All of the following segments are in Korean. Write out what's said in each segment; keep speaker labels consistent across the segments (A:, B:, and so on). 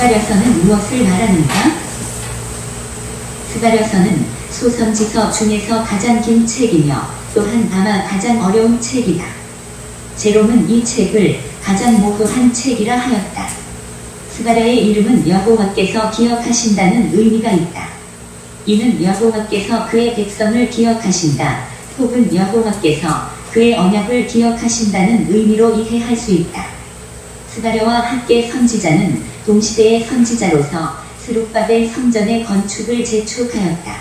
A: 스가랴서는 무엇을 말하는가? 스가랴서는 소선지서 중에서 가장 긴 책이며 또한 아마 가장 어려운 책이다. 제롬은 이 책을 가장 모호한 책이라 하였다. 스가랴의 이름은 여호와께서 기억하신다는 의미가 있다. 이는 여호와께서 그의 백성을 기억하신다, 혹은 여호와께서 그의 언약을 기억하신다는 의미로 이해할 수 있다. 스가랴와 학개 선지자는 동시대의 선지자로서 스룹바벨 성전의 건축을 재촉하였다.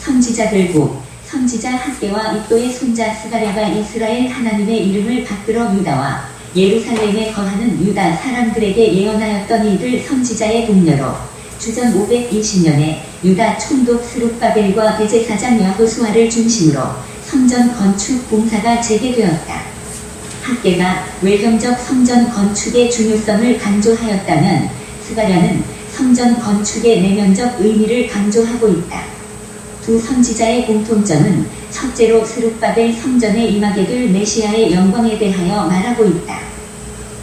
A: 선지자들고 선지자 학개와 이또의 손자 스가랴가 이스라엘 하나님의 이름을 받들어 유다와 예루살렘에 거하는 유다 사람들에게 예언하였던 이들 선지자의 동료로 주전 520년에 유다 총독 스룹바벨과 대제사장 여호수아를 중심으로 성전 건축 공사가 재개되었다. 학개가 외형적 성전 건축의 중요성을 강조하였다면 스가랴는 성전 건축의 내면적 의미를 강조하고 있다. 두 선지자의 공통점은 첫째로 스룹바벨 성전에 임하게 될 메시아의 영광에 대하여 말하고 있다.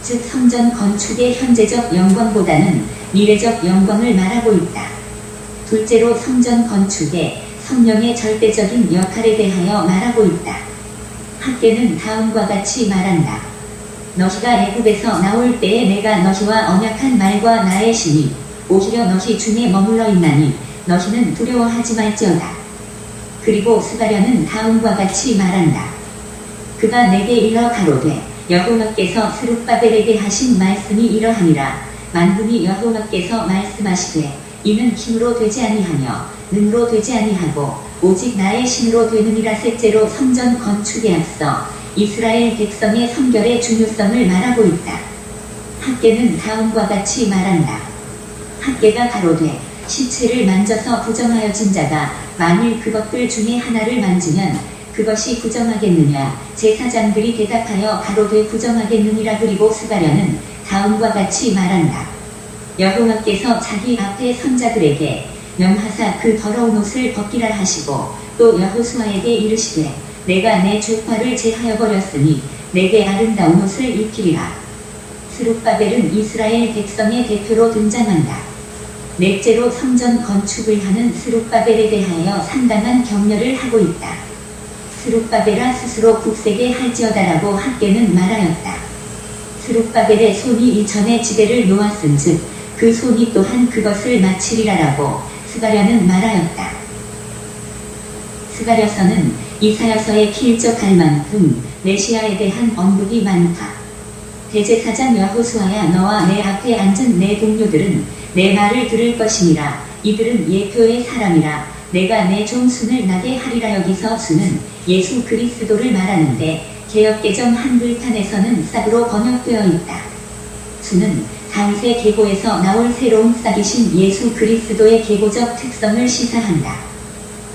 A: 즉 성전 건축의 현재적 영광보다는 미래적 영광을 말하고 있다. 둘째로 성전 건축의 성령의 절대적인 역할에 대하여 말하고 있다. 학개는 다음과 같이 말한다. 너희가 애굽에서 나올 때에 내가 너희와 언약한 말과 나의 신이 오히려 너희 중에 머물러 있나니 너희는 두려워하지 말지어다. 그리고 스가랴는 다음과 같이 말한다. 그가 내게 이러 가로되 여호와께서 스룹바벨에게 하신 말씀이 이러하니라. 만군이 여호와께서 말씀하시되 이는 힘으로 되지 아니하며 능으로 되지 아니하고 오직 나의 신으로 되느니라. 셋째로 성전 건축에 앞서 이스라엘 백성의 성결의 중요성을 말하고 있다. 학개는 다음과 같이 말한다. 학개가 가로되 시체를 만져서 부정하여진 자가 만일 그것들 중에 하나를 만지면 그것이 부정하겠느냐. 제사장들이 대답하여 가로되 부정하겠느니라. 그리고 스가랴는 다음과 같이 말한다. 여호와께서 자기 앞에 선자들에게 명하사 그 더러운 옷을 벗기라 하시고 또 여호수아에게 이르시되 내가 내 조화를 제하여 버렸으니 내게 아름다운 옷을 입히리라. 스룹바벨은 이스라엘 백성의 대표로 등장한다. 넷째로 성전 건축을 하는 스룹바벨에 대하여 상당한 격려를 하고 있다. 스룹바벨아 스스로 굳세게 할지어다라고 학개는 말하였다. 스룹바벨의 손이 이전에 지대를 놓았은즉 그 손이 또한 그것을 마치리라라고 스가랴는 말하였다. 스가랴서는 이사야서에 필적할 만큼 메시아에 대한 언급이 많다. 대제사장 여호수아야, 너와 내 앞에 앉은 내 동료들은 내 말을 들을 것이니라. 이들은 예표의 사람이라. 내가 내 종 순을 나게 하리라. 여기서 순은 예수 그리스도를 말하는데 개역개정 한글판에서는 싹으로 번역되어 있다. 순은 다윗의 계보에서 나올 새로운 싹이신 예수 그리스도의 계보적 특성을 시사한다.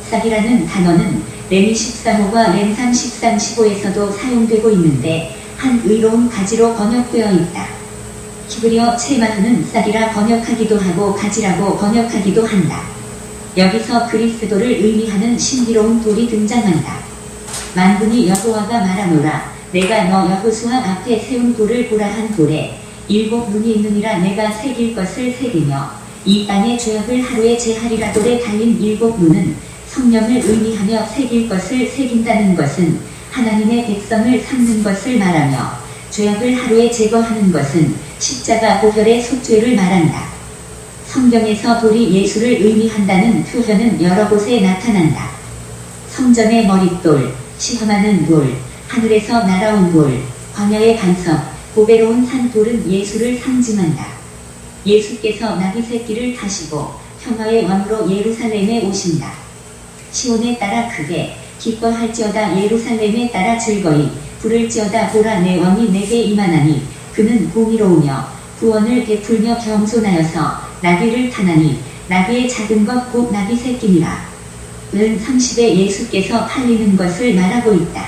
A: 싹이라는 단어는 레미 13호와 렘상 13-15에서도 사용되고 있는데 한 의로운 가지로 번역되어 있다. 히브리어 체마흐는 싹이라 번역하기도 하고 가지라고 번역하기도 한다. 여기서 그리스도를 의미하는 신비로운 돌이 등장한다. 만군이 여호와가 말하노라. 내가 너 여호수아 앞에 세운 돌을 보라. 한 돌에 7 눈이 있느니라. 내가 새길 것을 새기며 이 땅의 죄악을 하루에 제하리라. 돌에 달린 7 눈은 성령을 의미하며 새길 것을 새긴다는 것은 하나님의 백성을 삼는 것을 말하며 죄악을 하루에 제거하는 것은 십자가 보혈의 속죄를 말한다. 성경에서 돌이 예수를 의미한다는 표현은 여러 곳에 나타난다. 성전의 머릿돌, 시험하는 돌, 하늘에서 날아온 돌, 광야의 반석, 보배로운 산돌은 예수를 상징한다. 예수께서 나귀 새끼를 타시고 평화의 왕으로 예루살렘에 오신다. 시온에 따라 크게 기뻐할지어다. 예루살렘에 따라 즐거이 부를지어다. 보라, 내 왕이 내게 임하나니 그는 공의로우며 구원을 베풀며 겸손하여서 나귀를 타나니 나귀의 작은 것 곧 나귀 새끼니라. 은 30에 예수께서 팔리는 것을 말하고 있다.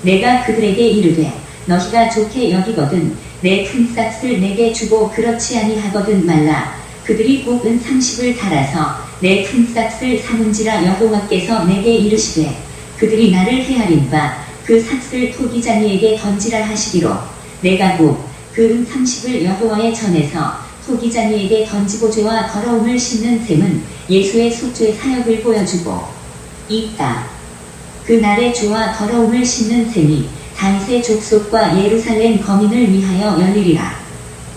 A: 내가 그들에게 이르되 너희가 좋게 여기거든 내 품삯을 내게 주고 그렇지 아니하거든 말라. 그들이 꼭 은 30을 달아서 내 품삯을 삼은지라. 여호와께서 내게 이르시되 그들이 나를 헤아린 바 그 삭슬 토기장이에게 던지라 하시기로 내가 곧 그 은 30을 여호와의 전에서 소기장이에게 던지고 죄와 더러움을 씻는 셈은 예수의 속죄 사역을 보여주고 있다. 그날의 죄와 더러움을 씻는 셈이 다윗의 족속과 예루살렘 거민을 위하여 열리리라.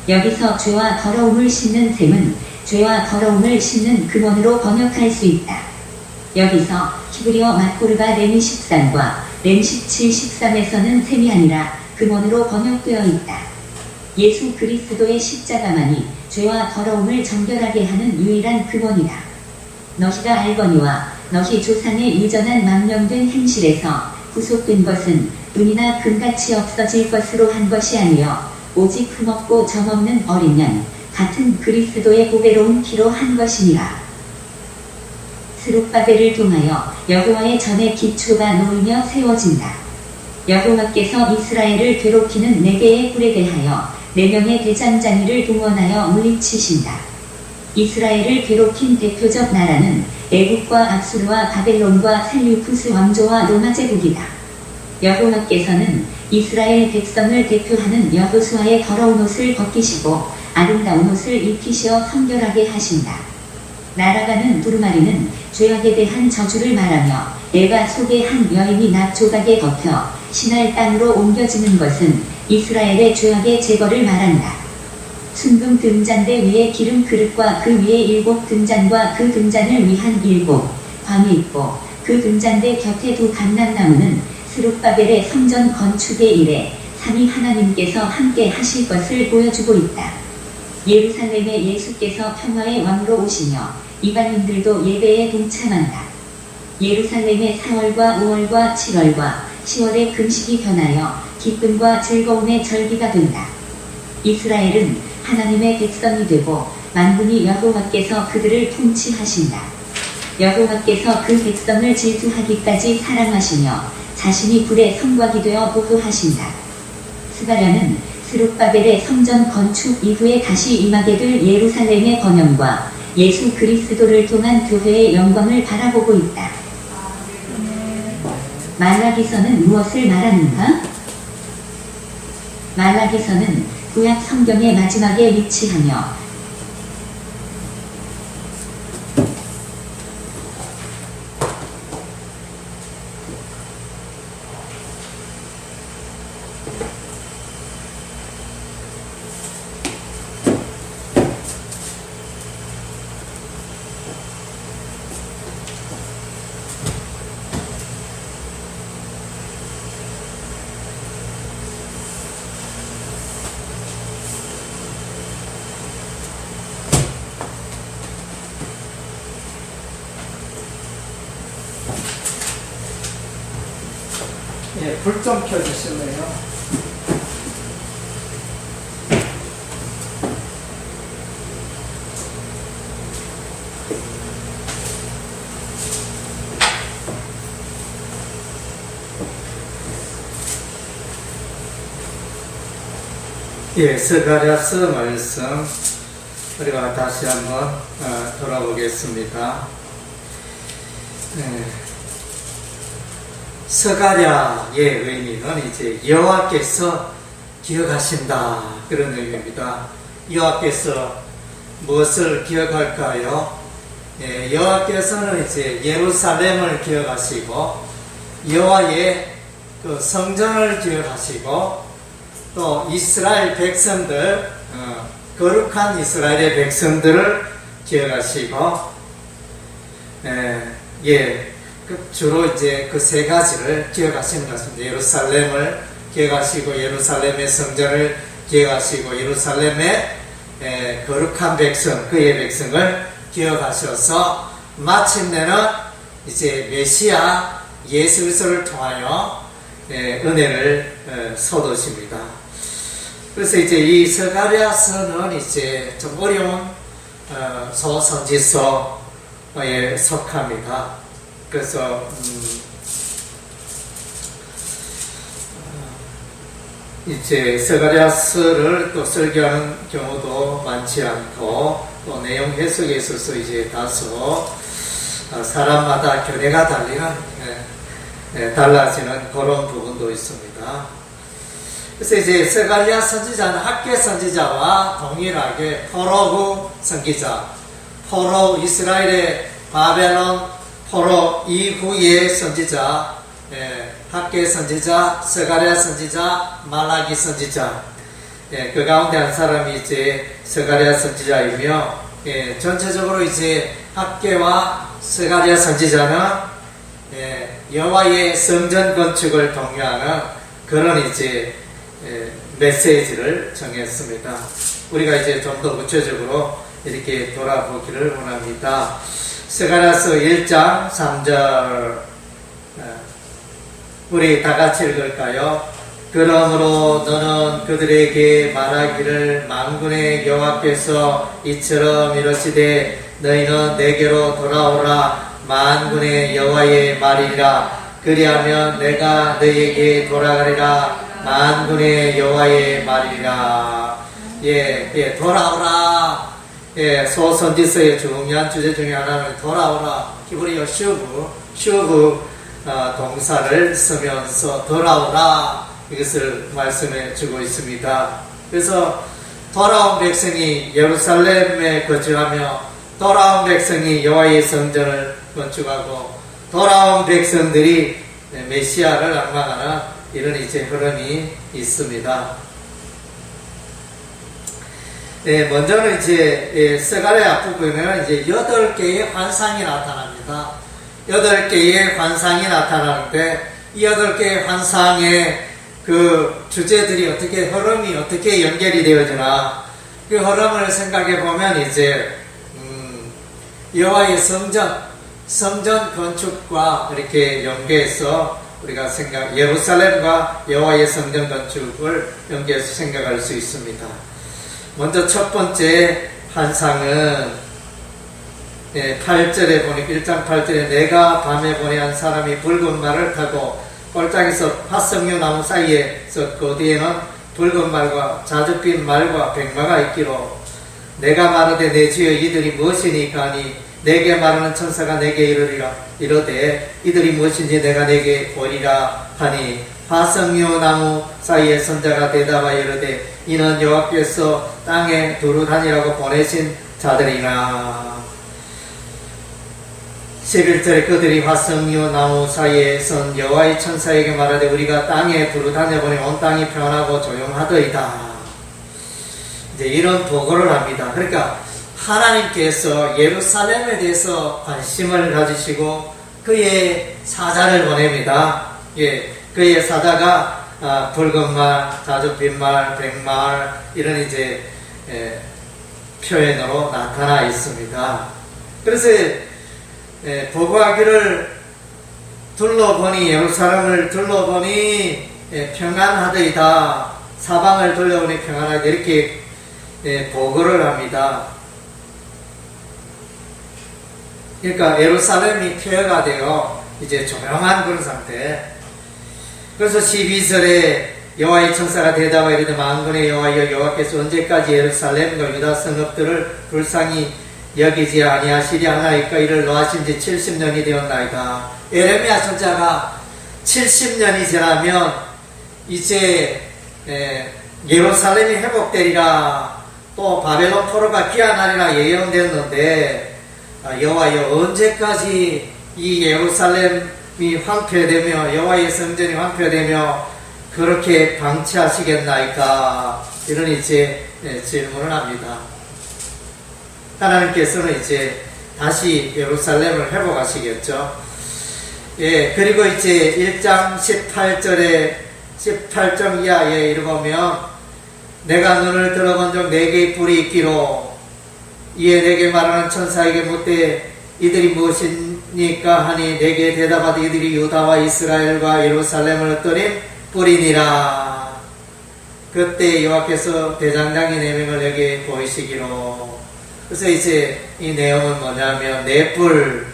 A: 여기서 죄와 더러움을 씻는 셈은 죄와 더러움을 씻는 근원으로 번역할 수 있다. 여기서 히브리어 마코르가 렘 13과 렘 17, 13에서는 셈이 아니라 근원으로 번역되어 있다. 예수 그리스도의 십자가만이 죄와 더러움을 정결하게 하는 유일한 근원이다. 너희가 알거니와 너희 조상의 유전한 망령된 행실에서 구속된 것은 은이나 금같이 없어질 것으로 한 것이 아니요 오직 흠없고 점없는 어린 양 같은 그리스도의 보배로운 피로 한 것이니라. 스룹바벨을 통하여 여호와의 전의 기초가 놓이며 세워진다. 여호와께서 이스라엘을 괴롭히는 네 개의 뿔에 대하여 4명의 대장장이를 동원하여 물리치신다. 이스라엘을 괴롭힌 대표적 나라는 애국과 압수르와 바벨론과 셀류쿠스 왕조와 로마 제국이다. 여호와께서는 이스라엘 백성을 대표하는 여호수아의 더러운 옷을 벗기시고 아름다운 옷을 입히시어 성결하게 하신다. 날아가는 두루마리는 죄악에 대한 저주를 말하며 에바 속의 한 여인이 낙 조각에 덮여 신할 땅으로 옮겨지는 것은 이스라엘의 죄악의 제거를 말한다. 순금 등잔대 위에 기름 그릇과 그 위에 7 등잔과 그 등잔을 위한 7 방이 있고 그 등잔대 곁에 2 감람나무는 스룹바벨의 성전 건축의 일에 삼위 하나님께서 함께 하실 것을 보여주고 있다. 예루살렘에 예수께서 평화의 왕으로 오시며 이방인들도 예배에 동참한다. 예루살렘의 4월과 5월과 7월과 10월의 금식이 변하여 기쁨과 즐거움의 절기가 된다. 이스라엘은 하나님의 백성이 되고 만군이 여호와께서 그들을 통치하신다. 여호와께서 그 백성을 질투하기까지 사랑하시며 자신이 불의 성곽이 되어 보호하신다. 스가랴는 스룹바벨의 성전 건축 이후에 다시 임하게 될 예루살렘의 번영과 예수 그리스도를 통한 교회의 영광을 바라보고 있다. 말라기서는 무엇을 말하는가? 말라기서는 구약 성경의 마지막에 위치하며
B: 불 좀 켜주실래요? 스가랴서 말씀 우리가 다시 한번 돌아보겠습니다. 스가랴의 의미는 이제 여호와께서 기억하신다 그런 의미입니다. 여호와께서 무엇을 기억할까요? 여호와께서는 이제 예루살렘을 기억하시고 여호와의 그 성전을 기억하시고 또 이스라엘 백성들 거룩한 이스라엘의 백성들을 기억하시고 주로 이제 그 3가지를 기억하시는 것입니다. 예루살렘을 기억하시고 예루살렘의 성전을 기억하시고 예루살렘의 거룩한 백성, 그의 백성을 기억하셔서 마침내는 이제 메시아 예수 그리스도를 통하여 은혜를 쏟으십니다. 그래서 이제 이 스가랴서는 이제 좀 어려운 선지서에 속합니다. 그래서 이제 스가랴서를 또 설교하는 경우도 많지 않고 또 내용 해석에 있어서 이제 다소 사람마다 견해가 달라지는 그런 부분도 있습니다. 그래서 이제 스가랴 선지자는 학계 선지자와 동일하게 포로 후 선지자, 포로 이스라엘의 바벨론 포로 이후의 선지자, 학계 선지자, 스가랴 선지자, 말라기 선지자, 그 가운데 한 사람이 이제 스가랴 선지자이며, 전체적으로 이제 학계와 스가랴 선지자는 여호와의 성전 건축을 독려하는 그런 이제 메시지를 정했습니다. 우리가 이제 좀 더 구체적으로 이렇게 돌아보기를 원합니다. 스가랴서 1장 3절 우리 다 같이 읽을까요? 그러므로 너는 그들에게 말하기를 만군의 여호와께서 이처럼 이르시되 너희는 내게로 돌아오라 만군의 여호와의 말이라 그리하면 내가 너희에게 돌아가리라 만군의 여호와의 말이라. 돌아오라. 소선지서의 중요한 주제 중에 하나는 돌아오라. 히브리어 슈브 동사를 쓰면서 돌아오라 이것을 말씀해 주고 있습니다. 그래서 돌아온 백성이 예루살렘에 거주하며 돌아온 백성이 여호와의 성전을 건축하고 돌아온 백성들이 메시아를 앙망하는 이런 이제 흐름이 있습니다. 먼저는 이제 스가랴 앞부분에는 이제 8개의 환상이 나타납니다. 8개의 환상이 나타나는데 이 8개의 환상의 그 주제들이 어떻게 흐름이 어떻게 연결이 되어지나 그 흐름을 생각해 보면 이제 여호와의 성전 건축과 이렇게 연계해서 우리가 예루살렘과 여호와의 성전 건축을 연계해서 생각할 수 있습니다. 먼저 첫 번째 환상은 8절에 보니까 1장 8절에 내가 밤에 보니 한 사람이 붉은 말을 타고 꼴짝에서 화석류 나무 사이에 섰고 뒤에는 붉은 말과 자줏빛 말과 백마가 있기로 내가 말하되 내 주여 이들이 무엇이니까 하니 내게 말하는 천사가 내게 이르되 이들이 무엇인지 내가 내게 보리라 하니 화석류 나무 사이에 선자가 대답하여 이르되 이는 여호와께서 땅에 두루 다니라고 보내신 자들이나. 11절에 그들이 화석류 나무 사이에 선 여호와의 천사에게 말하되 우리가 땅에 두루 다녀보니 온 땅이 평안하고 조용하더이다. 이제 이런 보고를 합니다. 그러니까 하나님께서 예루살렘에 대해서 관심을 가지시고 그의 사자를 보냅니다. 그의 사자가 붉은 말, 자줏빛 말, 백말 이런 이제 표현으로 나타나 있습니다. 그래서 보고하기를 둘러보니 예루살렘을 둘러보니 평안하더이다. 사방을 둘러보니 평안하다 이렇게 보고를 합니다. 그러니까 예루살렘이 폐허가 되어 이제 조용한 그런 상태. 그래서 12절에 여호와의 천사가 대답하여 이르되 만군의 여호와여 여호와께서 언제까지 예루살렘과 유다 성읍들을 불쌍히 여기지 아니하시리 하나이까 이를 노하신 지 70년이 되었나이다. 에레미야 선지자가 70년이 지나면 이제 예루살렘이 회복되리라 또 바벨론 포로가 귀환하리라 예언되었는데 여호와여 언제까지 이 예루살렘이 황폐되며 여호와의 성전이 황폐되며 그렇게 방치하시겠나이까 이런 이제 질문을 합니다. 하나님께서는 이제 다시 예루살렘을 회복하시겠죠. 그리고 이제 1장 18절 이하에 읽으면 내가 눈을 들어본 적 내게 뿔이 있기로 이에 내게 말하는 천사에게 묻되 이들이 무엇이니까 하니 내게 대답하되 이들이 유다와 이스라엘과 예루살렘을 흩뜨린 뿔이니라. 그때 여호와께서 대장장이 4명을 내게 보이시기로. 그래서 이제 이 내용은 뭐냐면 네 뿔,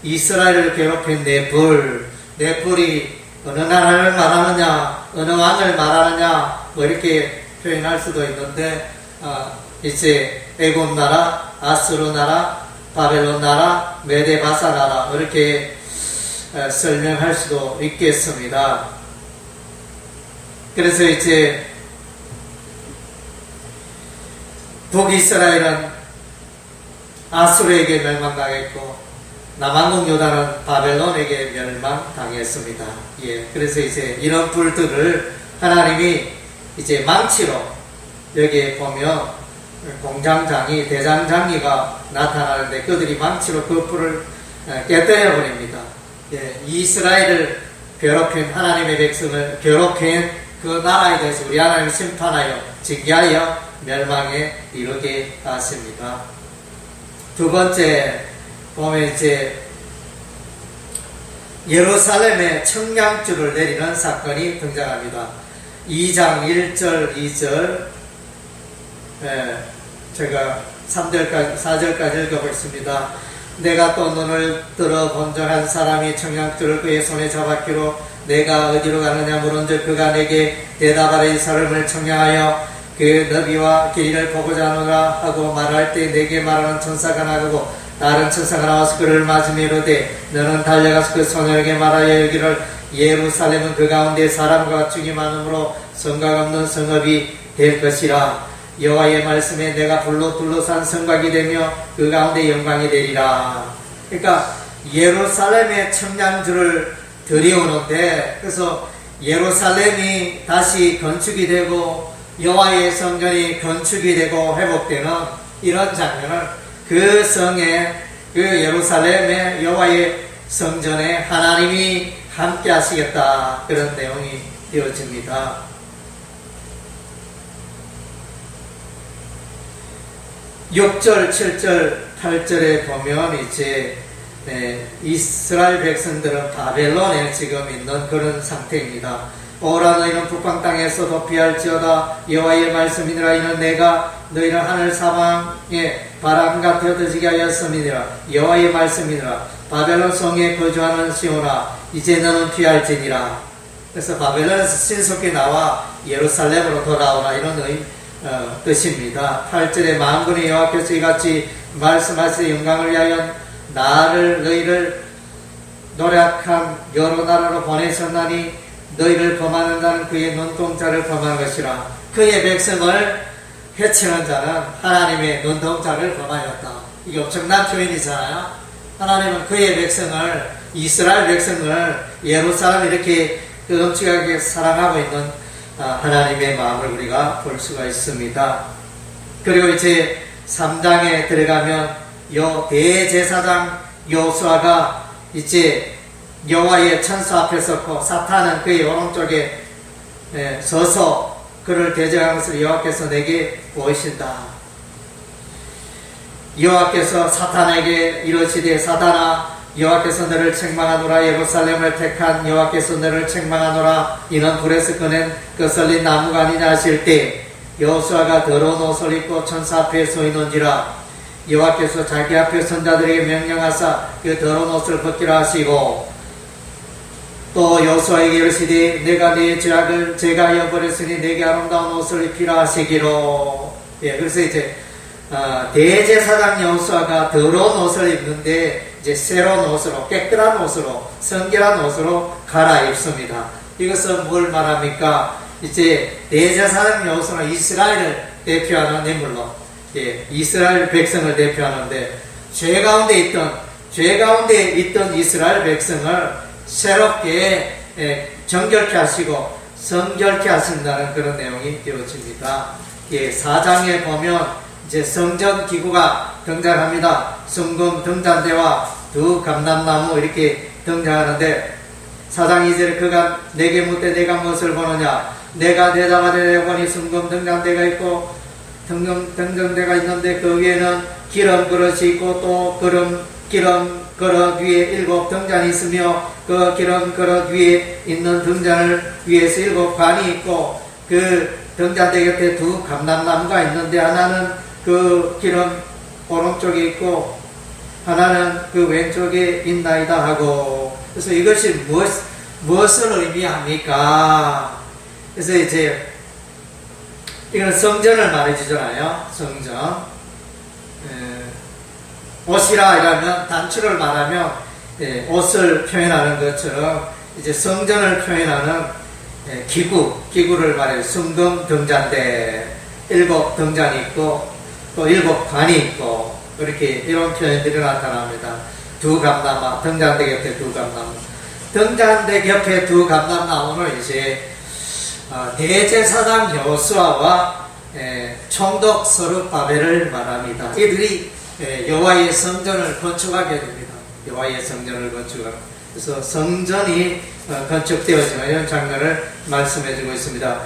B: 이스라엘을 괴롭힌 네 뿔이 어느 나라를 말하느냐 어느 왕을 말하느냐 뭐 이렇게 표현할 수도 있는데 이제 애굽 나라, 아수르 나라, 바벨론 나라, 메데바사 나라 이렇게 설명할 수도 있겠습니다. 그래서 이제 북이스라엘은 아수르에게 멸망당했고 남한국 유다는 바벨론에게 멸망당했습니다. 예, 그래서 이제 이런 불들을 하나님이 이제 망치로 여기에 보면 공장장이 대장장이가 나타나는데 그들이 망치로 그 불을 깨뜨려 버립니다. 예, 이스라엘을 괴롭힌 하나님의 백성을 괴롭힌 그 나라에 대해서 우리 하나님이 심판하여 징계하여 멸망에 이르게 하십니다. 두 번째 보면 이제 예루살렘에 청량줄을 내리는 사건이 등장합니다. 2장 1절 2절 제가 3절까지 4절까지 읽어보겠습니다. 내가 또 눈을 들어 본 적 한 사람이 청량줄을 그의 손에 잡았기로 내가 어디로 가느냐 물은즉 그가 내게 대답하되 이 사람을 청량하여 그 너비와 길이를 보고자 하노라 하고 말할 때 내게 말하는 천사가 나가고 다른 천사가 나와서 그를 맞으며 이르되 너는 달려가서 그 소녀에게 말하여 여기를 예루살렘은 그 가운데 사람과 죽이 많으므로 성곽 없는 성읍이 될 것이라. 여호와의 말씀에 내가 불로 둘러싼 성곽이 되며 그 가운데 영광이 되리라. 그러니까 예루살렘에 청량줄을 들여오는데, 그래서 예루살렘이 다시 건축이 되고 여호와의 성전이 건축이 되고 회복되는 이런 장면을 그 성에, 그 예루살렘의 여호와의 성전에 하나님이 함께 하시겠다, 그런 내용이 되어집니다. 6절, 7절, 8절에 보면 이제 이스라엘 백성들은 바벨론에 지금 있는 그런 상태입니다. 오라 너희는 북방 땅에서 도피할지어다 여호와의 말씀이니라. 이는 내가 너희를 하늘 사방에 바람과 터지게 하였음이니라. 여호와의 말씀이니라. 바벨론 성에 거주하는 시온아 이제 너는 피할지니라. 그래서 바벨론에서 신속히 나와 예루살렘으로 돌아오라, 이런 뜻입니다. 8절에 만군의 여호와께서 이같이 말씀하시되 영광을 위하여 너희를 노력한 여러 나라로 보내셨나니 너희를 범하는 자는 그의 눈동자를 범한 것이라. 그의 백성을 해치는 자는 하나님의 눈동자를 범하였다. 이게 엄청난 표현이잖아요. 하나님은 그의 백성을, 이스라엘 백성을, 예루살렘 이렇게 엄청나게 사랑하고 있는 하나님의 마음을 우리가 볼 수가 있습니다. 그리고 이제 3장에 들어가면 대제사장 여호수아가 이제 여호와의 천사 앞에 섰고 사탄은 그의 오른쪽에 서서 그를 대적하는 것을 여호와께서 내게 보이신다. 여호와께서 사탄에게 이르시되 사탄아 여호와께서 너를 책망하노라. 예루살렘을 택한 여호와께서 너를 책망하노라. 이는 불에서 꺼낸 그 썰린 나무가 아니냐 하실 때 여호수아가 더러운 옷을 입고 천사 앞에 서 있는지라. 여호와께서 자기 앞에 선자들에게 명령하사 그 더러운 옷을 벗기라 하시고 또 여호수아에게 이르시되 내가 네 죄악을 제가 버렸으니 내게 아름다운 옷을 입히라 하시기로. 그래서 이제 대제사장 여호수아가 더러운 옷을 입는데 이제 새로운 옷으로, 깨끗한 옷으로, 성결한 옷으로 갈아입습니다. 이것은 뭘 말합니까? 이제 대제사장 여호수아는 이스라엘을 대표하는 인물로, 이스라엘 백성을 대표하는데 죄 가운데 있던 이스라엘 백성을 새롭게 정결케 하시고 성결케 하신다는 그런 내용이 되어집니다. 4장에 보면 이제 성전 기구가 등장합니다. 순금 등잔대와 두 감람나무 이렇게 등장하는데 4장 2절에 그가 내게 묻되 내가 무엇을 보느냐. 내가 대답하되 보니 순금 등잔대가 있고 등잔대가 있는데 그 위에는 기름 그릇이 있고 또 기름 그릇 위에 7 등잔이 있으며 그 기름 그릇 위에 있는 등잔을 위에서 7 관이 있고 그 등잔대 곁에 두 감람나무가 있는데 하나는 그 기름 오른쪽에 있고 하나는 그 왼쪽에 있나이다 하고. 그래서 이것이 무엇을 의미합니까? 그래서 이제 이건 성전을 말해주잖아요. 성전. 옷이라 이러면 단추를 말하면 옷을 표현하는 것처럼 이제 성전을 표현하는 기구를 말해요. 순금 등잔대 7 등잔이 있고 또 7관이 있고 그렇게 이런 표현들이 나타납니다. 두 감람나무, 등잔대 곁에 두 감람나무. 등잔대 곁에 두 감람나무는 이제 대제사장 여호수아와 총독 스룹바벨을 말합니다. 이들이 여호와의 성전을 건축하게 됩니다. 여호와의 성전을 건축하고 그래서 성전이 건축되어지는 이런 장면을 말씀해주고 있습니다.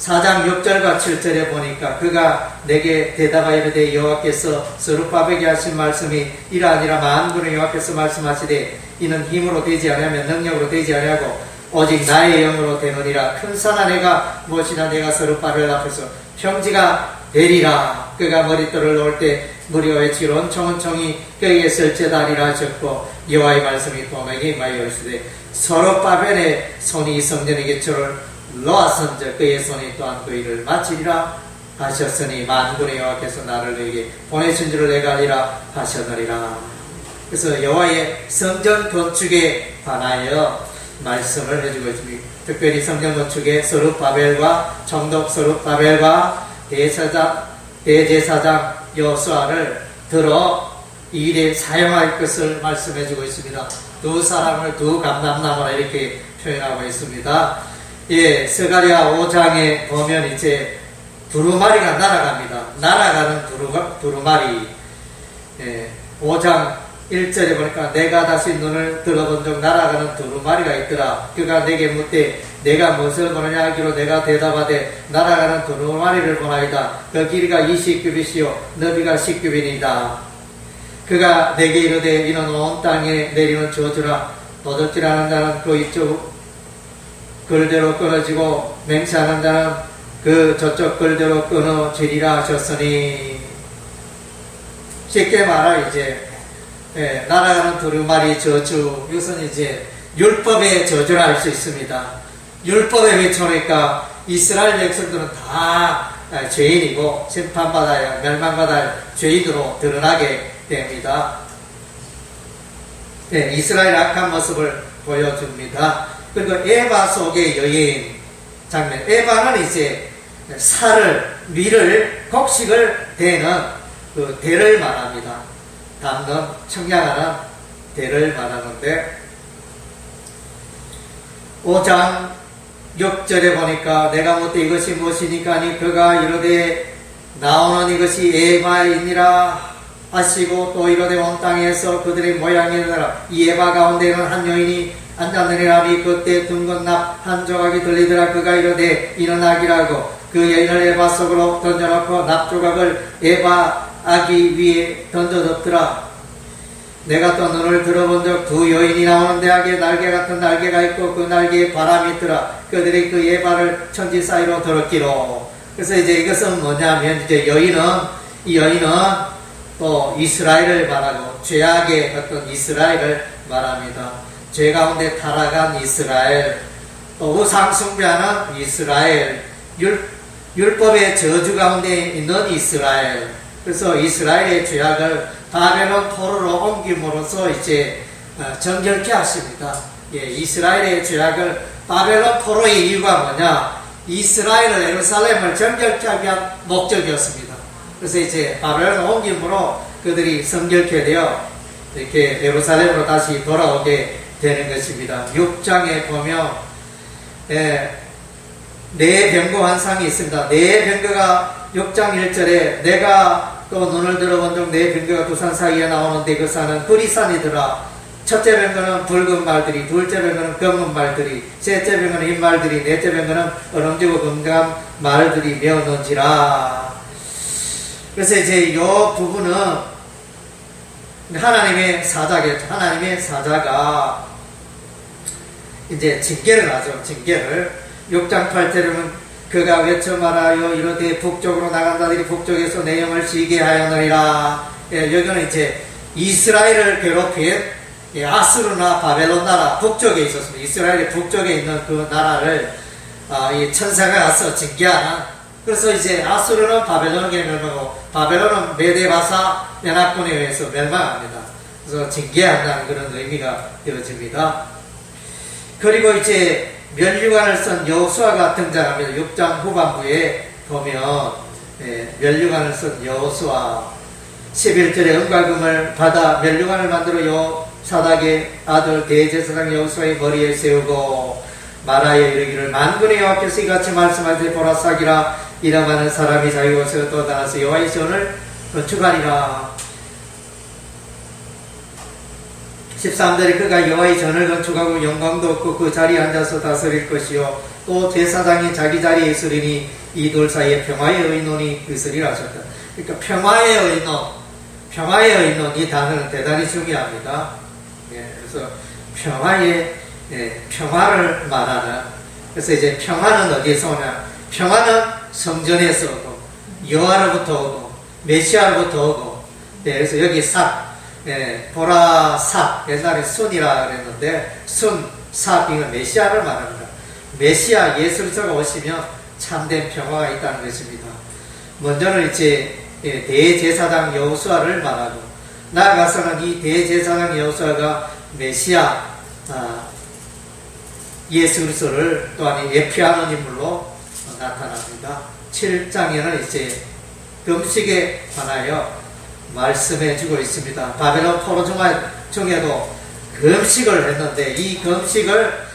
B: 4장 6절과 7절에 보니까 그가 내게 대답하여 이르되 여호와께서 스룹바벨에게 하신 말씀이 이러하니라 만군의 여호와께서 말씀하시되 이는 힘으로 되지 아니하면 능력으로 되지 아니하고 오직 나의 영으로 되느니라. 큰 산 아래가 무엇이나 내가 스룹바벨 앞에서 평지가 되리라. 그가 머릿돌을 놓을 때 무리와 외치기로 온총온총이 그에게 설치다리라 하셨고 여호와의 말씀이 또 내게 임하여 이르시되 스룹바벨의 손이 이 성전의 기초를 놓았은즉 그의 손이 또한 그 일을 마치리라 하셨으니 만군의 여호와께서 나를 너에게 보내신 줄을 내가 알리라 하셨느니라. 그래서 여호와의 성전 건축에 관하여 말씀을 해주고 있습니다. 특별히 성전 건축에 스룹바벨과 총독 스룹바벨과 대제사장 여호수아를 들어 이 일에 사용할 것을 말씀해주고 있습니다. 두 사람을 두 감람나무라 이렇게 표현하고 있습니다. 예, 스가랴 5장에 보면 이제 두루마리가 날아갑니다. 날아가는 두루마리. 5장 1절에 보니까 내가 다시 눈을 들어본 적 날아가는 두루마리가 있더라. 그가 내게 묻되 내가 무엇을 보느냐 하기로 내가 대답하되 날아가는 두루마리를 보나이다. 그 길이가 20규빗이요 너비가 10규빗이다. 그가 내게 이르되 이는 온 땅에 내리는 저주라. 도둑질하는 자는 그 이쪽 글대로 끊어지고 맹세하는 자는 그 저쪽 글대로 끊어지리라 하셨으니 쉽게 말하 이제 날아가는 두루마리 저주 이것은 이제 율법의 저주라 할 수 있습니다. 율법에 외쳐니까 이스라엘 백성들은 다 죄인이고 심판받아야 멸망받아야 죄인으로 드러나게 됩니다. 이스라엘 악한 모습을 보여줍니다. 그리고 에바 속의 여인 장면. 에바는 이제 밀을 곡식을 대는 그 대를 말합니다. 담는 청량하는 대를 말하는데 5장 6절에 보니까 내가 묻되 이것이 무엇이니까 하니 그가 이르되 나오는 이것이 에바이니라 하시고 또 이르되 온 땅에서 그들의 모양이니라. 이 에바 가운데는 한 여인이 앉았느니라. 그때 둥근 납 한 조각이 들리더라. 그가 이르되 이는 악이라고 그 여인을 에바 속으로 던져놓고 납 조각을 에바 아기 위에 던져뒀더라. 내가 또 눈을 들어본 적 두 여인이 나오는데 악의 날개 같은 날개가 있고 그 날개에 바람이 있더라. 그들이 그 에바를 천지 사이로 들었기로. 그래서 이제 이것은 뭐냐면 이제 이 여인은 또 이스라엘을 말하고 죄악의 어떤 이스라엘을 말합니다. 죄 가운데 타락한 이스라엘, 또 우상 숭배하는 이스라엘, 율법의 저주 가운데 있는 이스라엘. 그래서 이스라엘의 죄악을 바벨론 포로로 옮김으로써 이제 정결케 하십니다. 이스라엘의 죄악을 바벨론 포로의 이유가 뭐냐? 이스라엘을 예루살렘을 정결케 하기 위한 목적이었습니다. 그래서 이제 바벨론 옮김으로 그들이 성결케 되어 이렇게 예루살렘으로 다시 돌아오게 되는 것입니다. 6장에 보면 네 병거 환상이 있습니다. 네 병거가 6장 1절에 내가 또 눈을 들어본 적 네 병거가 두 산 사이에 나오는데 그 산은 브리산이더라. 첫째 병거는 붉은 말들이, 둘째 병거는 검은 말들이, 셋째 병거는 흰 말들이, 넷째 병거는 어렁지고 금감 말들이 메었는지라. 그래서 이제 이 부분은 하나님의 사자겠죠. 하나님의 사자가 이제 징계를 하죠. 징계를 6장 8절에는 그가 외쳐 말하여 이르되 북쪽으로 나간 자들이 북쪽에서 내 영을 쉬게 하였느니라. 여기는 이제 이스라엘을 괴롭힌 아수르나 바벨론 나라 북쪽에 있었습니다. 이스라엘의 북쪽에 있는 그 나라를 이 천사가 가서 징계하는. 그래서 이제 아수르는 바벨론에게 멸망하고 바벨론은 메데바사 연합군에 의해서 멸망합니다. 그래서 징계한다는 그런 의미가 되어집니다. 그리고 이제 멸류관을 쓴 여호수아가 등장합니다. 6장 후반부에 보면 멸류관을 쓴 여호수아, 11절에 은과금을 받아 멸류관을 만들어 요사닥의 아들 대제사장 여호수아의 머리에 세우고 말하여 이르기를 만군의 여호와께서 이같이 말씀하시되 보라 싹이라 이름하는 사람이 자기 곳에서 떠나서 여호와의 전을 건축하리라. 13절에 그가 여호와의 전을 건축하고 영광도 없고 그 자리에 앉아서 다스릴 것이요 또 제사장이 자기 자리에 있으리니 이 둘 사이에 평화의 의논이 있으리라 하셨다. 그러니까 평화의 의논 이 단어는 대단히 중요합니다. 그래서 평화를 말하는, 그래서 이제 평화는 어디서 오냐? 평화는 성전에서 오고 여호와로부터 오고 메시아로부터 오고. 그래서 여기 삭, 보라 삭, 옛날에 순이라 그랬는데 순, 삭 이건 메시아를 말합니다. 메시아 예수 그리스도가 오시면 참된 평화가 있다는 것입니다. 먼저는 이제 대제사장 여호수아를 말하고 나아가서는 이 대제사장 여호수아가 메시아 예수 그리스도를 또한 예표하는 인물로 나타납니다. 7장에는 이제 금식에 관하여 말씀해 주고 있습니다. 바벨론 포로 중에도 금식을 했는데 이 금식을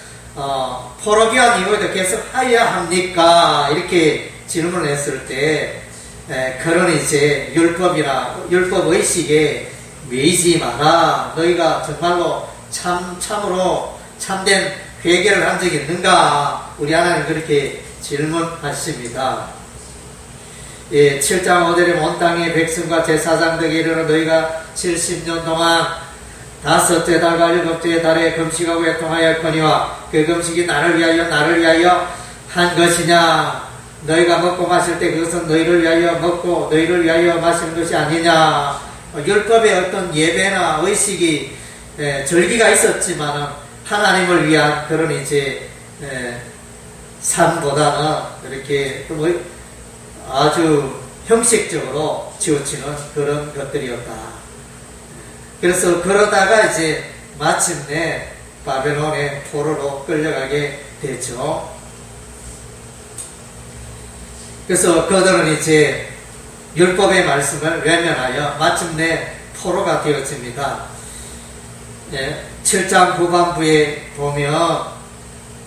B: 포로기한 이후에도 계속 해야 합니까? 이렇게 질문을 했을 때 그런 이제 율법 의식에 매이지 마라. 너희가 정말로 참으로 참된 회개를 한 적이 있는가? 우리 하나님 그렇게 질문하십니다. 7장 5절에 온 땅의 백성과 제사장들에게 이르러 너희가 70년 동안 다섯째 달과 일곱째 달에 금식하고 애통하였거니와 그 금식이 나를 위하여 한 것이냐? 너희가 먹고 마실 때 그것은 너희를 위하여 먹고 너희를 위하여 마시는 것이 아니냐? 율법의 어떤 예배나 의식이 절기가 있었지만 하나님을 위한 그런 이제 삶보다는 이렇게 아주 형식적으로 치우치는 그런 것들이었다. 그래서 그러다가 이제 마침내 바벨론의 포로로 끌려가게 되죠. 그래서 그들은 이제 율법의 말씀을 외면하여 마침내 포로가 되었습니다. 7장 후반부에 보면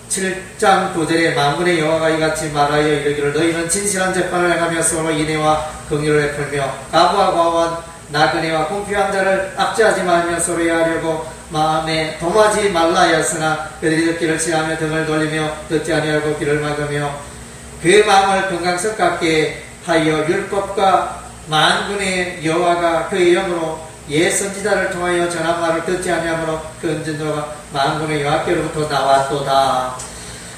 B: 7장 9절에 만군의 여호와가 이같이 말하여 이르기를 너희는 진실한 재판을 행하며 서로 인애와 긍휼을 베풀며 과부와 과원 나그네와 공피한 자를 압제하지 말며 서로 해하려고 마음에 동하지 말라 하였으나 그들이 듣기를 싫어하며 등을 돌리며 듣지 아니하고 귀를 막으며 그 마음을 금강석 같게 하여 율법과 만군의 여호와가 그의 영으로 옛 선지자를 통하여 전한 말을 듣지 아니하므로 그 은전자가 만군의 여호와께로부터 나왔도다.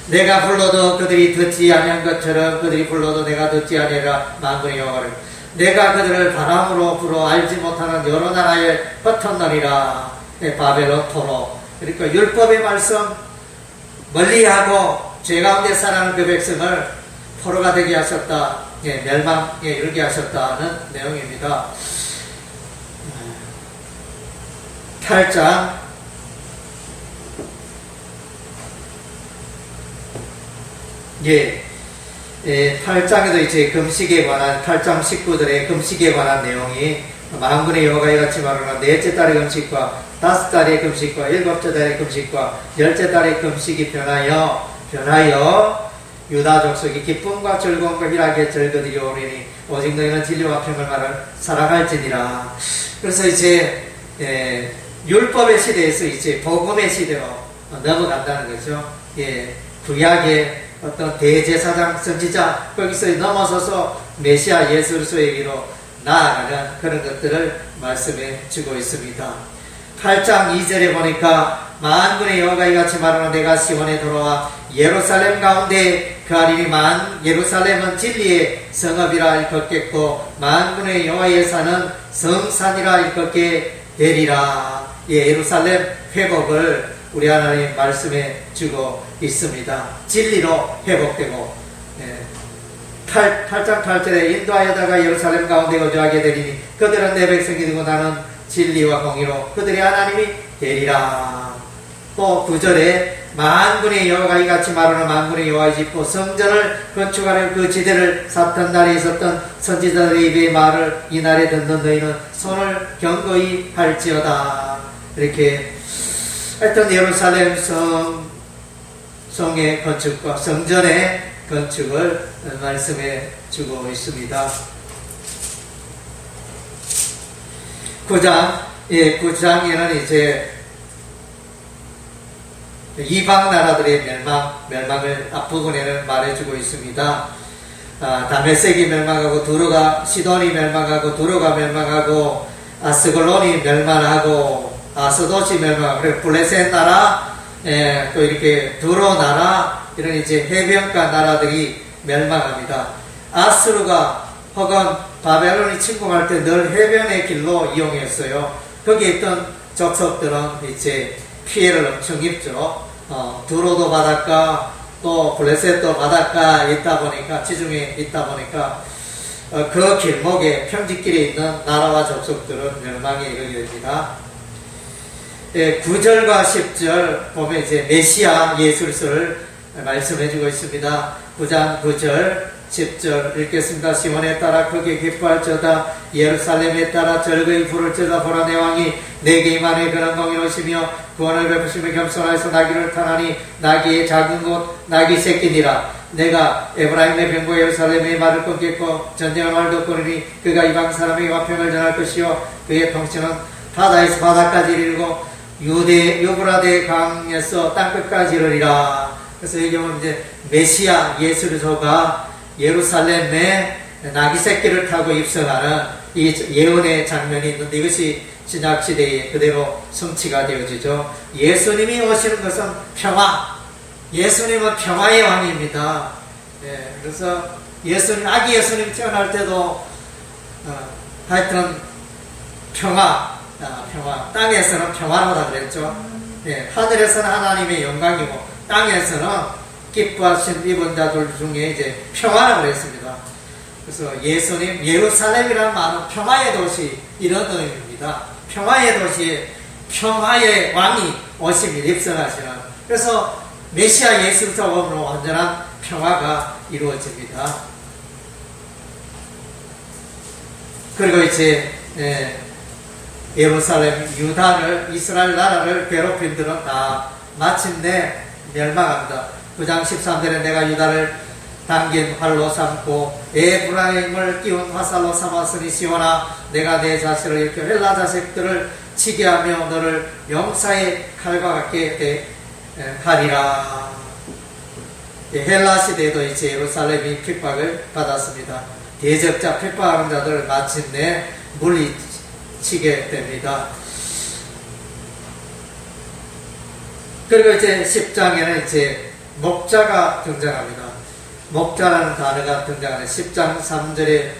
B: 내가 불러도 그들이 듣지 아니한 것처럼 그들이 불러도 내가 듣지 아니하라. 만군의 여호와를 내가 그들을 바람으로 불어 알지 못하는 여러 나라에 흩어놓으리라. 바벨론 포로. 그러니까 율법의 말씀 멀리하고 죄 가운데 살아가는 그 백성을 포로가 되게 하셨다. 멸망에 이르게 하셨다는 내용입니다. 8장 8장에도 이제 금식에 관한 8장 19절에 금식에 관한 내용이 만군의 여호와가 이같이 말하노라. 넷째 달의 금식과 다섯 달의 금식과 일곱째 달의 금식과 열째 달의 금식이 변하여 유다 족속이 기쁨과 즐거움과 희락에 즐거들이 오리니 오직 너희는 진리와 평을 말을 사랑할지니라. 그래서 이제 율법의 시대에서 이제 복음의 시대로 넘어간다는 거죠. 구약의 어떤 대제사장 선지자 거기서 넘어서서 메시아 예수 그리스도에게로 나아가는 그런 것들을 말씀해 주고 있습니다. 8장 2절에 보니까 만군의 여호와가 이같이 말하노라. 내가 시온에 돌아와 예루살렘 가운데 거하리니 예루살렘은 진리의 성읍이라 일컫겠고 만군의 여호와의 산은 성산이라 일컫게 되리라. 예루살렘 회복을 우리 하나님 말씀해 주고 있습니다. 진리로 회복되고 8장 8절에 인도하여다가 예루살렘 가운데 거주하게 되리니 그들은 내 백성이 되고 나는 진리와 공의로 그들의 하나님이 되리라. 또 9절에 만군의 여호와가 이같이 말하는 만군의 여호와의 집 성전을 건축하는 그 지대를 샀던 날에 있었던 선지자들의 입의 말을 이 날에 듣는 너희는 손을 경거히 할지어다. 이렇게 하여튼 예루살렘 성의 건축과 성전의 건축을 말씀해 주고 있습니다. 9장에는 이제 이방 나라들의 멸망을 앞부분에는 말해주고 있습니다. 다메섹이 멸망하고 시돈이 멸망하고 두로가 멸망하고 아스글론이 멸망하고 아스돗이 멸망하고 그리고 블레셋 나라 또 이렇게 두로 나라 이런 이제 해변가 나라들이 멸망합니다. 아스루가 혹은 바벨론이 침공할 때 늘 해변의 길로 이용했어요. 거기에 있던 족속들은 이제 피해를 엄청 입죠. 두로도 바닷가, 또 블레셋도 바닷가 있다 보니까, 지중해 있다 보니까, 그 길목에 평지길에 있는 나라와 족속들은 멸망에 이르게 됩니다. 9절과 10절 보면 이제 메시아 예술서를 말씀해주고 있습니다. 9장 9절, 10절 읽겠습니다. 시온에 따라 크게 기뻐할지어다. 예루살렘에 따라 절거히 부를지어다. 보라 내 왕이 내게 임하네. 그는 공의로우시며 구원을 베푸시며 겸손하여서 나귀를 타나니 나귀의 작은 곳 나귀 새끼니라. 내가 에브라임의 병고 예루살렘의 말을 끊겠고 전쟁의 말을 듣거니니 그가 이방 사람에게 화평을 전할 것이요 그의 통치는 바다에서 바다까지 이르고 유브라데 강에서 땅끝까지 이르리라. 그래서 이 경우는 이제 메시아 예수르소가 예루살렘에 나귀 새끼를 타고 입성하는 이 예언의 장면이 있는데 이것이 신약시대에 그대로 성취가 되어지죠. 예수님이 오시는 것은 평화. 예수님은 평화의 왕입니다. 그래서 아기 예수님이 태어날 때도 하여튼 평화. 땅에서는 평화로다 그랬죠. 하늘에서는 하나님의 영광이고 땅에서는 기뻐하신 입은 자들 중에 이제 평화라고 그랬습니다. 그래서 예수님, 예루살렘이라는 말은 평화의 도시, 이런 의미입니다. 평화의 도시에 평화의 왕이 오십니다. 입성하시는. 그래서 메시아 예수님으로 완전한 평화가 이루어집니다. 그리고 이제 예루살렘, 유다를, 이스라엘 나라를 괴롭힌 들은 다 마침내 멸망합니다. 9장 13절에 내가 유다를 당긴 활로 삼고 에브라임을 끼운 화살로 삼았으니 시온아 내가 내 자식을 일으켜 헬라 자식들을 치게 하며 너를 용사의 칼과 같게 하리라. 헬라 시대에도 이제 예루살렘이 핍박을 받았습니다. 대적자 핍박하는 자들을 마침내 물리치게 됩니다. 그리고 이제 10장에는 이제 목자가 등장합니다. 목자라는 단어가 등장하는 10장 3절에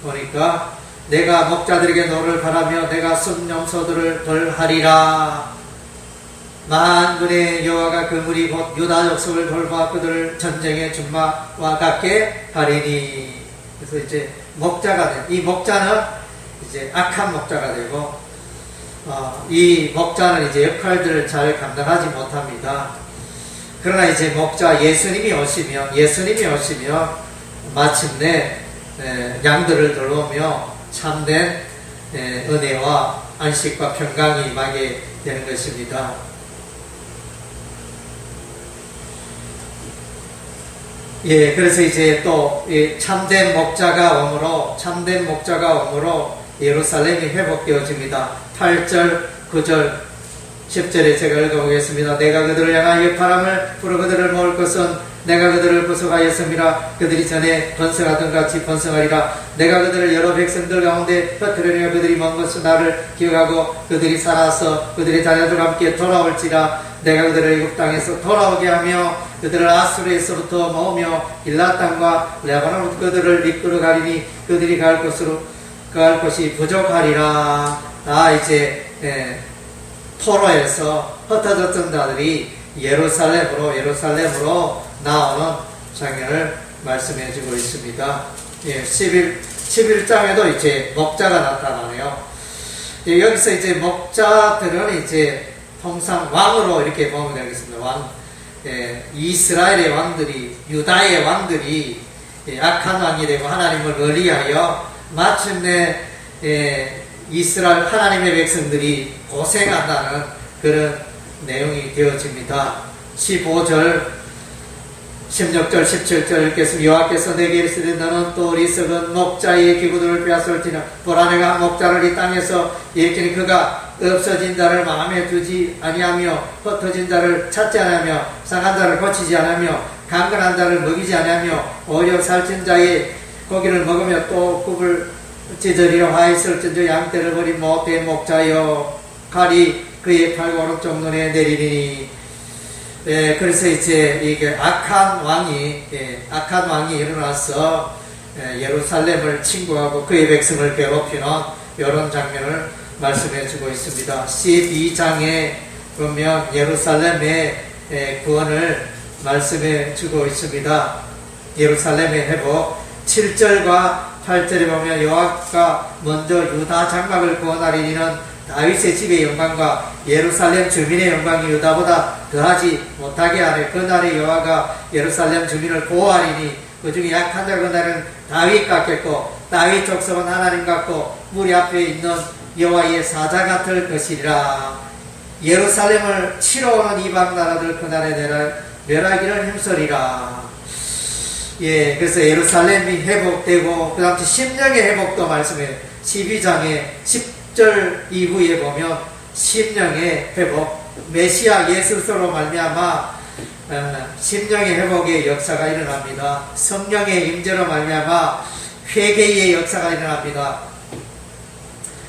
B: 보니까 내가 목자들에게 너를 바라며 내가 순념소들을 벌하리라. 만군의 여호와가 그 무리 곧 유다 족속을 돌봐 그들을 전쟁의 준마와 같게 하리니. 그래서 이제 목자가 돼. 이 목자는 이제 악한 목자가 되고 이 목자는 이제 역할들을 잘 감당하지 못합니다. 그러나 이제 목자 예수님이 오시면 마침내 양들을 돌보며 참된 은혜와 안식과 평강이 임하게 되는 것입니다. 그래서 이제 또 참된 목자가 오므로 예루살렘이 회복되어집니다. 8절, 9절, 10절에 제가 읽어보겠습니다. 내가 그들을 향하여 바람을 불어 그들을 모을 것은 내가 그들을 구속하였음이라. 그들이 전에 번성하던 같이 번성하리라. 내가 그들을 여러 백성들 가운데 흩트려내어 그들이 먼 곳에서 나를 기억하고 그들이 살아서 그들의 자녀들과 함께 돌아올지라. 내가 그들을 애굽 땅에서 돌아오게 하며 그들을 아수르에서부터 모으며 길라 땅과 레바논으로 그들을 이끌어 가리니 그들이 갈 곳이 부족하리라. 이제 포로에서 흩어졌던 자들이 예루살렘으로 나오는 장면을 말씀해주고 있습니다. 11장에도 이제 목자가 나타나네요. 여기서 이제 목자들은 이제 통상 왕으로 이렇게 보면 되겠습니다. 왕. 이스라엘의 왕들이, 유다의 왕들이 악한 왕이 되고 하나님을 멀리하여 마침내 이스라엘 하나님의 백성들이 고생한다는 그런 내용이 되어집니다. 15절 16절 17절 읽겠습니다. 여호와께서 내게 이르시되 너는 또 어리석은 목자의 기구들을 빼앗을지나 보라 내가 목자를 이 땅에서 일으키니 그가 없어진 자를 마음에 두지 아니하며 흩어진 자를 찾지 아니하며 상한 자를 고치지 아니하며 강건한 자를 먹이지 아니하며 오히려 살찐 자의 고기를 먹으며 또 굽을 찢으리라 하였을진저 양떼를 버린 못된 목자여 칼이 그의 팔과 오른쪽 눈에 내리리니. 그래서 이제 이게 악한 왕이 일어나서 예루살렘을 침공하고 그의 백성을 괴롭히는 이런 장면을 말씀해 주고 있습니다. 12장에 보면 예루살렘의 구원을 말씀해 주고 있습니다. 예루살렘의 회복. 7절과 8절에 보면 여호와가 먼저 유다 장막을 구원하리니는 다윗의 집의 영광과 예루살렘 주민의 영광이 유다보다 더하지 못하게 하되 그날에 여호와가 예루살렘 주민을 보호하리니 그 중에 약한 자 그날은 다윗 같겠고 다윗 족속은 하나님 같고 무리 앞에 있는 여호와의 사자 같을 것이리라. 예루살렘을 치러 오는 이방 나라들 그날에 멸하기를 힘쓰리라. 그래서 예루살렘이 회복되고 그 다음 심령의 회복도 말씀해요. 12장에 10절 이후에 보면 심령의 회복, 메시아 예수로 말미암아 심령의 회복의 역사가 일어납니다. 성령의 임재로 말미암아 회개의 역사가 일어납니다.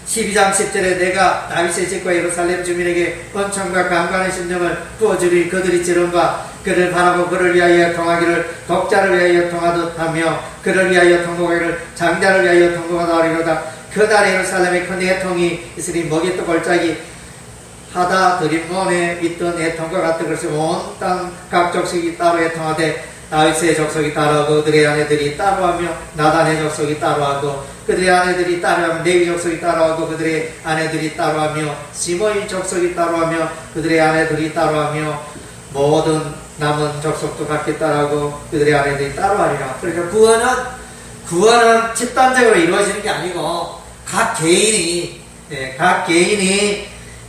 B: 12장 10절에 내가 다윗의 집과 예루살렘 주민에게 은총과 강건한 심령을 부어주리 그들이 지름과 그를 바라고 그를 위하여 통하기를 독자를 위하여 통하듯 하며 그를 위하여 통곡하기를 장자를 위하여 통곡하다 하리로다. 그날 예루살렘에 큰 애통이 있으니 먹이또 골짜기 하다 드림몬에 있던 애통과 같은 것이 온 땅 각 족속이 따로 애통하되 다윗의 족속이 따로하고 그들의 아내들이 따로하며 나단의 족속이 따로하고 그들의 아내들이 따로하며 레위 족속이 따로하고 그들의 아내들이 따로하며 시므이 족속이 따로하며 그들의 아내들이 따로하며 모든 남은 족속도 각기 따로하고 그들의 아내들이 따로하리라. 그러니까 구원은 집단적으로 이루어지는 게 아니고 각 개인이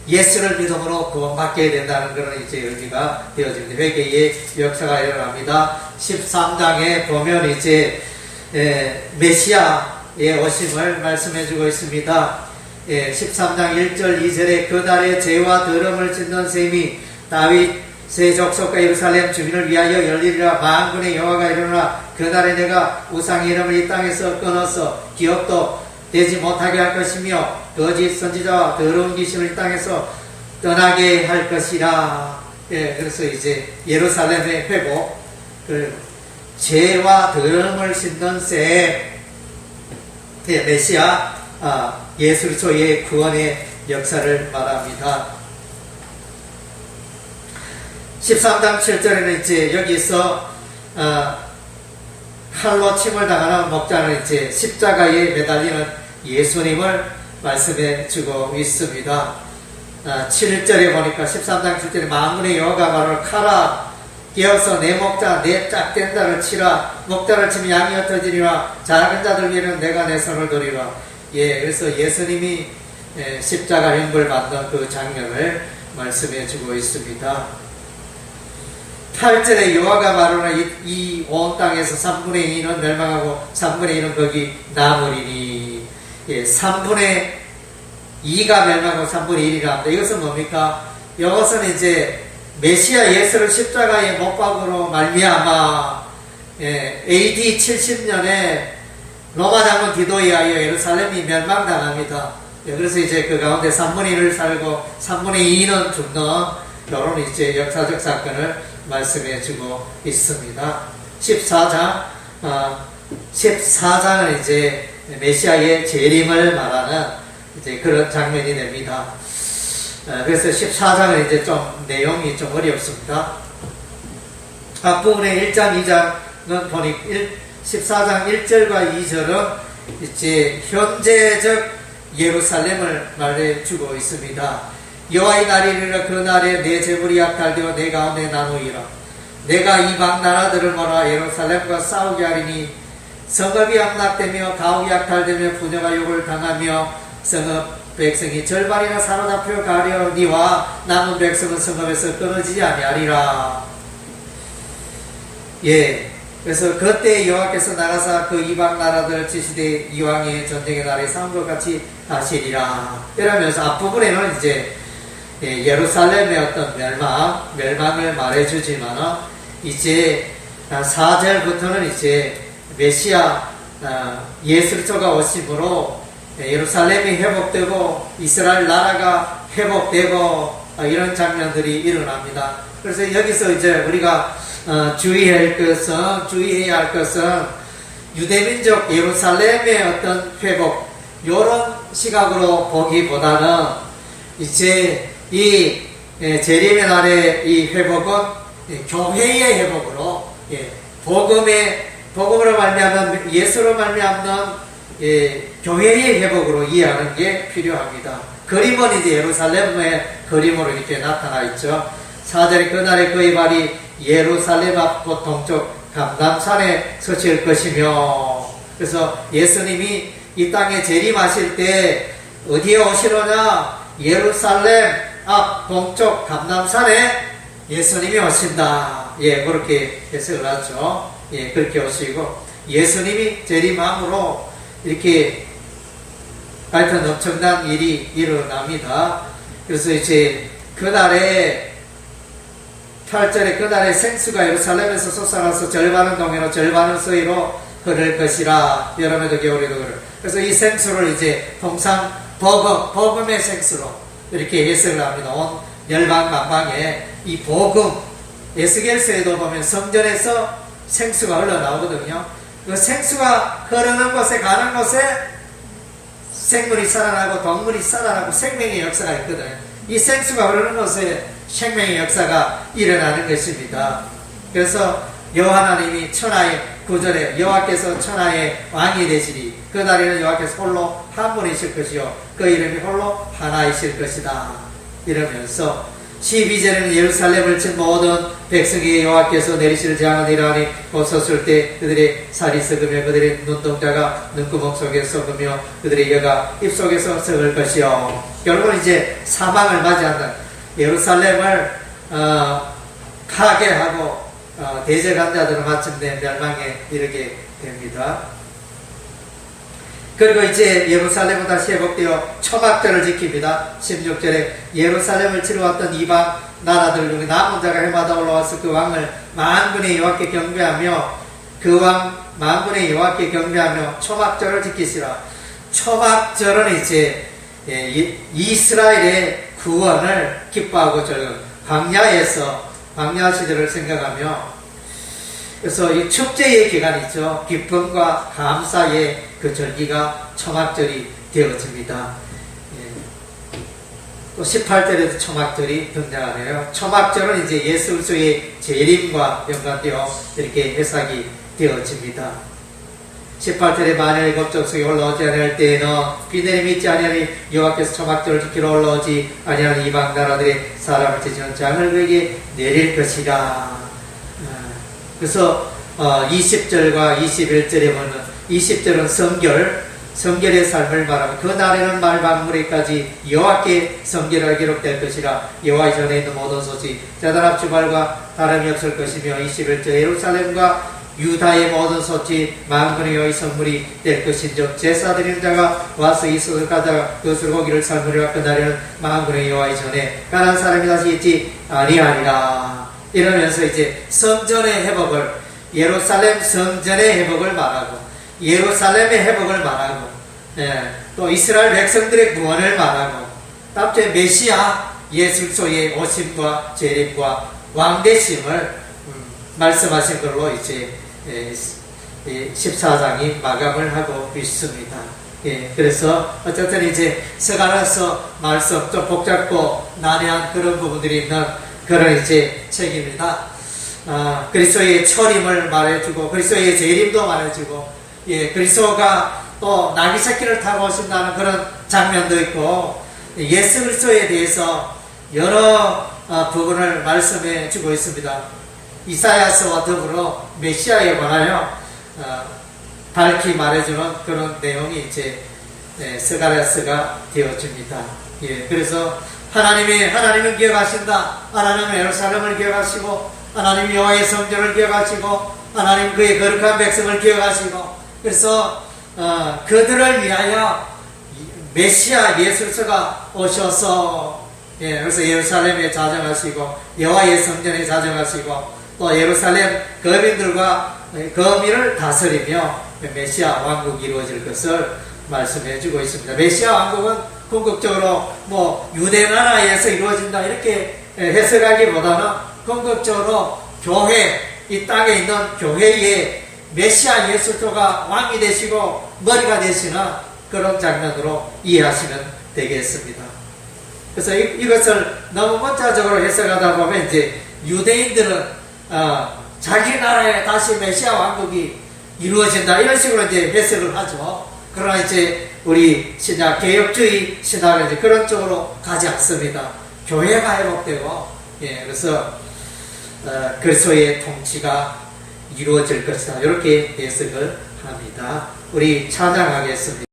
B: 예수를 믿음으로 구원받게 된다는 그런 이제 의미가 되어집니다. 회개의 역사가 일어납니다. 13장에 보면 이제 메시아의 오심을 말씀해주고 있습니다. 13장 1절 2절에 그날에 죄와 더러움을 짓는 셈이 다윗의 족속과 예루살렘 주민을 위하여 열리리라. 만군의 여호와가 일어나 그날에 내가 우상의 이름을 이 땅에서 끊어서 기억도 되지 못하게 할 것이며 거짓 선지자와 더러운 귀신을 이 땅에서 떠나게 할 것이라. 그래서 이제 예루살렘의 회복, 죄와 더러움을 씻는 셈, 메시아 예수 그리스도의 구원의 역사를 말합니다. 13장 7절에는 이제 여기서 칼로 침을 당하는 목자는 이제 십자가에 매달리는 예수님을 말씀해 주고 있습니다. 7절에 보니까 13장 7절에 만군의 여호와가 말을 카라 깨어서 내 목자 내 짝된 자를 치라. 목자를 치면 양이 흩어지리라. 작은 자들 위에는 내가 내 손을 들이라. 그래서 예수님이 십자가 형벌 받는 그 장면을 말씀해 주고 있습니다. 8절에 여호와가 말하노라 이 온 땅에서 3분의 2는 멸망하고 3분의 1은 거기 남으리니. 3분의 2가 멸망하고 3분의 1이라 합니다. 이것은 뭡니까? 이것은 이제 메시아 예수를 십자가에 못 박으로 말미암아 AD 70년에 로마 장군 디도에 의하여 예루살렘이 멸망당합니다. 그래서 이제 그 가운데 3분의 1을 살고 3분의 2는 죽는 이런 이제 역사적 사건을 말씀해 주고 있습니다. 14장은 이제 메시아의 재림을 말하는 이제 그런 장면이 됩니다. 그래서 14장은 이제 좀 내용이 좀 어렵습니다. 앞부분에 1장, 2장은 보니 14장 1절과 2절은 이제 현재적 예루살렘을 말해주고 있습니다. 여호와의 날이 이르러 그 날에 내 재물이 약탈되어 내 가운데 나누이라. 내가 이방 나라들을 몰아 예루살렘과 싸우게 하리니 성읍이 함락되며 가옥이 약탈되며 부녀가 욕을 당하며 성읍 백성이 절반이나 사로잡혀 가려니와 남은 백성은 성읍에서 끊어지지 아니하리라. 예, 그래서 그때 여호와께서 나가사 그 이방 나라들 지시되 이왕의 전쟁의 날에 싸움과 같이 하시리라. 이러면서 앞부분에는 이제 예루살렘의 어떤 멸망을 말해주지만 이제 4절부터는 이제 메시아 예수 그리스도가 오심으로 예루살렘이 회복되고 이스라엘 나라가 회복되고 이런 장면들이 일어납니다. 그래서 여기서 이제 우리가 주의해야 할 것은 유대민족 예루살렘의 어떤 회복 이런 시각으로 보기보다는 이제 이 재림의 날의 이 회복은 교회의 회복으로 복음으로 말미암는 예수로 말미암는 교회의 회복으로 이해하는 게 필요합니다. 그림은 이제 예루살렘의 그림으로 이렇게 나타나 있죠. 4절에 그날에 그의 발이 예루살렘 앞 곧 동쪽 감람산에 서칠 것이며, 그래서 예수님이 이 땅에 재림하실 때 어디에 오시느냐? 예루살렘 앞 동쪽 감람산에 예수님이 오신다. 그렇게 해석을 하죠. 그렇게 오시고 예수님이 재림함으로 이렇게 하여튼 엄청난 일이 일어납니다. 그래서 이제 그날에 8절에 그날에 생수가 예루살렘에서 솟아나서 절반은 동해로 절반은 서해로 흐를 것이라. 여름에도 겨울에도 그래. 그래서 이 생수를 이제 통상 복음의 생수로 이렇게 해석을 합니다. 온 열방 만방에 이 복음, 에스겔서에도 보면 성전에서 생수가 흘러나오거든요. 그 생수가 흐르는 곳에 가는 곳에 생물이 살아나고 동물이 살아나고 생명의 역사가 있거든요. 이 생수가 흐르는 곳에 생명의 역사가 일어나는 것입니다. 그래서 여호와 하나님이 천하의 9절에 여호와께서 천하의 왕이 되시리. 그날에는 여호와께서 홀로 한 분이실 것이요 그 이름이 홀로 하나이실 것이다. 이러면서 12절에는 예루살렘을 친 모든 백성에게 여호와께서 내리실 재앙을 이러하니 곧 섰을 때 그들의 살이 썩으며 그들의 눈동자가 눈구멍 속에 썩으며 그들의 혀가 입속에서 썩을 것이요. 결국은 이제 사망을 맞이한다. 예루살렘을 가게 하고 대적한 자들은 마침내 멸망에 이르게 됩니다. 그리고 이제 예루살렘은 다시 회복되어 초막절을 지킵니다. 16절에 예루살렘을 치러왔던 이방 나라들 중에 남은 자가 해마다 올라와서 그 왕을 만군의 여호와께 경배하며 그 왕 만군의 여호와께 경배하며 초막절을 지키시라. 초막절은 이제 이스라엘의 구원을 기뻐하고 즐거운 광야 시대를 생각하며, 그래서 이 축제의 기간이죠. 기쁨과 감사의 그 절기가 초막절이 되어집니다. 또 18절에도 초막절이 등장하네요. 초막절은 이제 예수 그리스도의 재림과 연관되어 이렇게 해석이 되어집니다. 18절에 만일 법적성이 올라오지 아니할 때에는 비 내림이 있지 아니하니 여호와께서 초막절을 지키러 올라오지 아니하는 이방 나라들의 사람을 지지는 장을 그에게 내릴 것이라. 그래서 20절과 21절에 보면 20절은 성결의 삶을 말하고 그 날에는 말방물에까지 여호와께 성결하게 기록될 것이라. 여호와의 전에 있는 모든 소식 자단 앞주발과 다름이 없을 것이며 21절 예루살렘과 유다의 모든 소치 만군의 여호와의 선물이 될 것인즉 제사 드리는 자가 와서 이 솥을 가져가 그것으로 고기를 삶으리라. 그날에는 만군의 여호와의 전에 가난한 사람이 다시 있지 아니하리라. 이러면서 이제 성전의 회복을, 예루살렘 성전의 회복을 말하고 예루살렘의 회복을 말하고 또 이스라엘 백성들의 구원을 말하고 답제 메시아 예수 그리스도의 오심과 재림과 왕되심을 말씀하신 걸로 이제 14장이 마감을 하고 있습니다. 그래서 어쨌든 이제 서간에서 말씀 좀 복잡고 난해한 그런 부분들이 있는 그런 이제 책입니다. 그리스도의 초림을 말해주고 그리스도의 재림도 말해주고 그리스도가 또 나귀 새끼를 타고 오신다는 그런 장면도 있고 예수 그리스도에 대해서 여러 부분을 말씀해 주고 있습니다. 이사야서와 더불어 메시아에 관하여 밝히 말해주는 그런 내용이 이제 스가랴서가 되어집니다. 예, 그래서 하나님은 기억하신다. 하나님은 예루살렘을 기억하시고, 하나님 여호와의 성전을 기억하시고, 하나님 그의 거룩한 백성을 기억하시고, 그래서 그들을 위하여 메시아 예수가 오셔서, 예, 그래서 예루살렘에 자정하시고 여호와의 성전에 자정하시고 또 예루살렘 거민들과 거민을 다스리며 메시아 왕국이 이루어질 것을 말씀해주고 있습니다. 메시아 왕국은 궁극적으로 유대 나라에서 이루어진다 이렇게 해석하기보다는 궁극적으로 교회, 이 땅에 있는 교회에 메시아 예수가 왕이 되시고 머리가 되시는 그런 장면으로 이해하시면 되겠습니다. 그래서 이것을 너무 문자적으로 해석하다 보면 이제 유대인들은 자기 나라에 다시 메시아 왕국이 이루어진다 이런 식으로 이제 해석을 하죠. 그러나 이제 우리 신약 개혁주의 신학은 이제 그런 쪽으로 가지 않습니다. 교회가 회복되고, 예, 그래서 그리스도의 통치가 이루어질 것이다 이렇게 해석을 합니다. 우리 찬양하겠습니다.